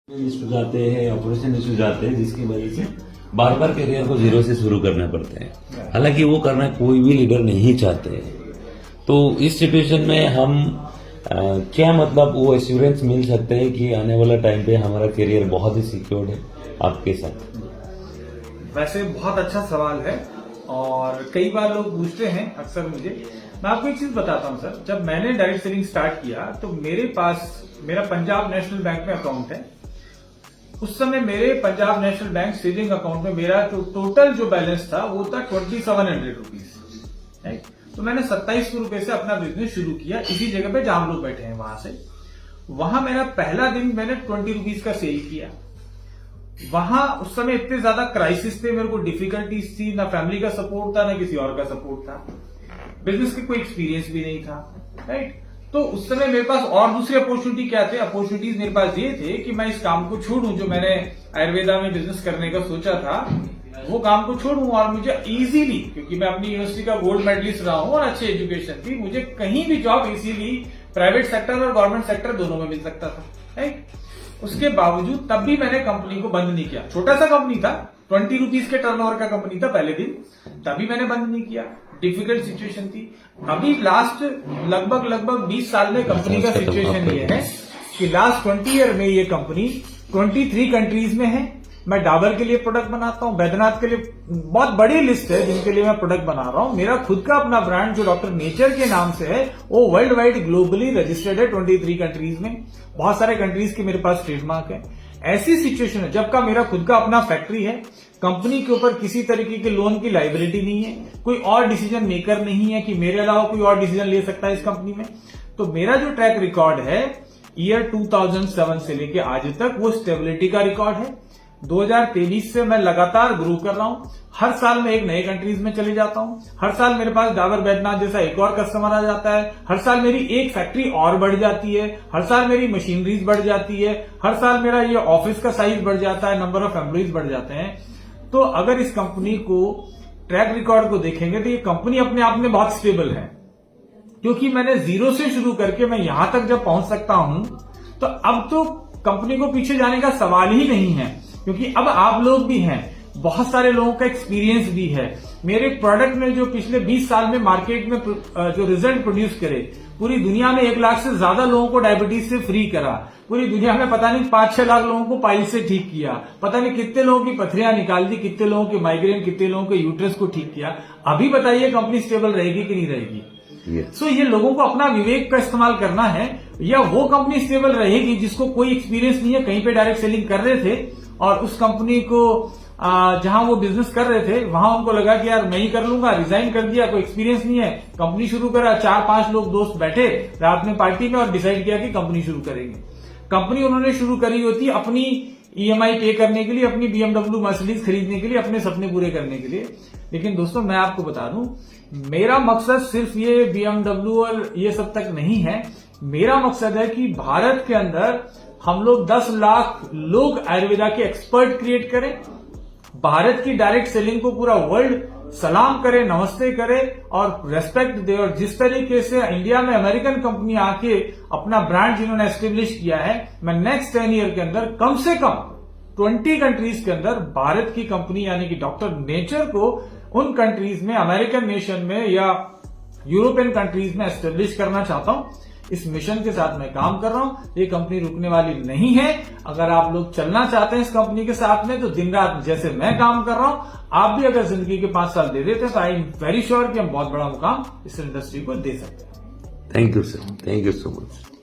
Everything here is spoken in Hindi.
इश्यूज आते हैं, ऑपरेशन इश्यूज आते हैं, जिसकी वजह से बार बार करियर को जीरो से शुरू करना पड़ता है। हालांकि वो करना कोई भी लीडर नहीं चाहते। तो इस सिचुएशन में हम क्या मतलब वो एश्योरेंस मिल सकते हैं कि आने वाला टाइम पे हमारा करियर बहुत ही सिक्योर्ड है आपके साथ? वैसे बहुत अच्छा सवाल है और कई बार लोग पूछते हैं अक्सर मुझे। मैं आपको एक चीज बताता हूं सर, जब मैंने डायरेक्ट सेलिंग स्टार्ट किया तो मेरे पास मेरा पंजाब नेशनल बैंक में अकाउंट है। उस समय मेरे Punjab national bank saving account में मेरा जो टोटल जो बैलेंस था वो था 2700 रुपीज, राइट। तो मैंने 2700 रुपए से अपना बिजनेस शुरू किया इसी जगह पे जहां हम लोग बैठे हैं वहां से। वहां मेरा पहला दिन मैंने 20 रुपीज का सेल किया। वहां उस समय इतने ज्यादा क्राइसिस थे, मेरे को डिफिकल्टीज थी, ना फैमिली का सपोर्ट था ना किसी और का सपोर्ट था, बिजनेस की कोई एक्सपीरियंस भी नहीं था, राइट। तो उस समय मेरे पास और दूसरी अपॉर्चुनिटी क्या थे? अपॉर्चुनिटीज मेरे पास ये थे कि मैं इस काम को छोड़ूं जो मैंने आयुर्वेदा में बिजनेस करने का सोचा था, वो काम को छोड़ूं और मुझे इजीली, क्योंकि मैं अपनी यूनिवर्सिटी का गोल्ड मेडलिस्ट रहा हूं और अच्छी एजुकेशन थी, मुझे कहीं भी जॉब इजीली प्राइवेट सेक्टर और गवर्नमेंट सेक्टर दोनों में मिल सकता था, राइट। उसके बावजूद तब भी मैंने कंपनी को बंद नहीं किया। छोटा सा कंपनी था, 20 रुपीज के टर्नओवर का कंपनी था पहले दिन, तभी मैंने बंद नहीं किया। डिफिकल्ट सिचुएशन थी। अभी लास्ट लगभग 20 साल में कंपनी का सिचुएशन ये है कि लास्ट 20 ईयर में ये कंपनी 23 कंट्रीज में है। मैं डाबर के लिए प्रोडक्ट बनाता हूं, बैद्यनाथ के लिए, बहुत बड़ी लिस्ट है जिनके लिए मैं प्रोडक्ट बना रहा हूं। मेरा खुद का अपना ब्रांड जो डॉक्टर नेचर के नाम से है वो वर्ल्ड वाइड ग्लोबली रजिस्टर्ड है 23 कंट्रीज में। बहुत सारे कंट्रीज के मेरे पास ट्रेडमार्क है। ऐसी सिचुएशन है जब का मेरा खुद का अपना फैक्ट्री है, कंपनी के ऊपर किसी तरीके के लोन की लायबिलिटी नहीं है, कोई और डिसीजन मेकर नहीं है कि मेरे अलावा कोई और डिसीजन ले सकता है इस कंपनी में। तो मेरा जो ट्रैक रिकॉर्ड है ईयर 2007 से लेके आज तक वो स्टेबिलिटी का रिकॉर्ड है। 2023 से मैं लगातार ग्रो कर रहा हूं। हर साल मैं एक नए कंट्रीज में चले जाता हूं। हर साल मेरे पास डाबर बैद्यनाथ जैसा एक और कस्टमर आ जाता है। हर साल मेरी एक फैक्ट्री और बढ़ जाती है। हर साल मेरी मशीनरीज बढ़ जाती है। हर साल मेरा ये ऑफिस का साइज बढ़ जाता है, नंबर ऑफ एम्प्लॉइज बढ़ जाते हैं। तो अगर इस कंपनी को ट्रैक रिकॉर्ड को देखेंगे तो ये कंपनी अपने आप में बहुत स्टेबल है, क्योंकि मैंने जीरो से शुरू करके मैं यहां तक जब पहुंच सकता हूं तो अब तो कंपनी को पीछे जाने का सवाल ही नहीं है, क्योंकि अब आप लोग भी हैं, बहुत सारे लोगों का एक्सपीरियंस भी है। मेरे प्रोडक्ट ने जो पिछले 20 साल में मार्केट में जो रिजल्ट प्रोड्यूस करे, पूरी दुनिया में 1 लाख से ज्यादा लोगों को डायबिटीज से फ्री करा, पूरी दुनिया में पता नहीं 5-6 लाख लोगों को पाइल से ठीक किया, पता नहीं कितने लोगों की पथरियां निकाल दी, कितने लोगों के माइग्रेन, कितने लोगों के यूट्रस को ठीक किया। अभी बताइए कंपनी स्टेबल रहेगी कि नहीं रहेगी? सो ये लोगों को अपना विवेक का इस्तेमाल करना है। या वो कंपनी स्टेबल रहेगी जिसको कोई एक्सपीरियंस नहीं है, कहीं पे डायरेक्ट सेलिंग कर रहे थे और उस कंपनी को जहां वो बिजनेस कर रहे थे वहां उनको लगा कि यार मैं ही कर लूंगा, रिजाइन कर दिया, कोई एक्सपीरियंस नहीं है, कंपनी शुरू करा, 4-5 लोग दोस्त बैठे रात में पार्टी में और डिसाइड किया कि कंपनी शुरू करेंगे। कंपनी उन्होंने शुरू करी होती अपनी ईएमआई पे करने के लिए, अपनी BMW मर्सिडीज खरीदने के लिए, अपने सपने पूरे करने के लिए। लेकिन दोस्तों मैं आपको बता दूं, मेरा मकसद सिर्फ ये BMW और ये सब तक नहीं है। मेरा मकसद है कि भारत के अंदर हम लोग 10 लाख लोग आयुर्वेदा के एक्सपर्ट क्रिएट करें, भारत की डायरेक्ट सेलिंग को पूरा वर्ल्ड सलाम करे, नमस्ते करे और रेस्पेक्ट दे। और जिस तरीके से इंडिया में अमेरिकन कंपनी आके अपना ब्रांड जिन्होंने एस्टेब्लिश किया है, मैं नेक्स्ट 10 ईयर के अंदर कम से कम 20 कंट्रीज के अंदर भारत की कंपनी यानी कि डॉक्टर नेचर को उन कंट्रीज में, अमेरिकन नेशन में या यूरोपियन कंट्रीज में एस्टेब्लिश करना चाहता हूं। इस मिशन के साथ मैं काम कर रहा हूं। ये कंपनी रुकने वाली नहीं है। अगर आप लोग चलना चाहते हैं इस कंपनी के साथ में तो दिन रात जैसे मैं काम कर रहा हूं, आप भी अगर जिंदगी के 5 साल दे देते हैं तो आई एम वेरी श्योर कि हम बहुत बड़ा मुकाम इस इंडस्ट्री को दे सकते हैं। Thank you sir, thank you so much.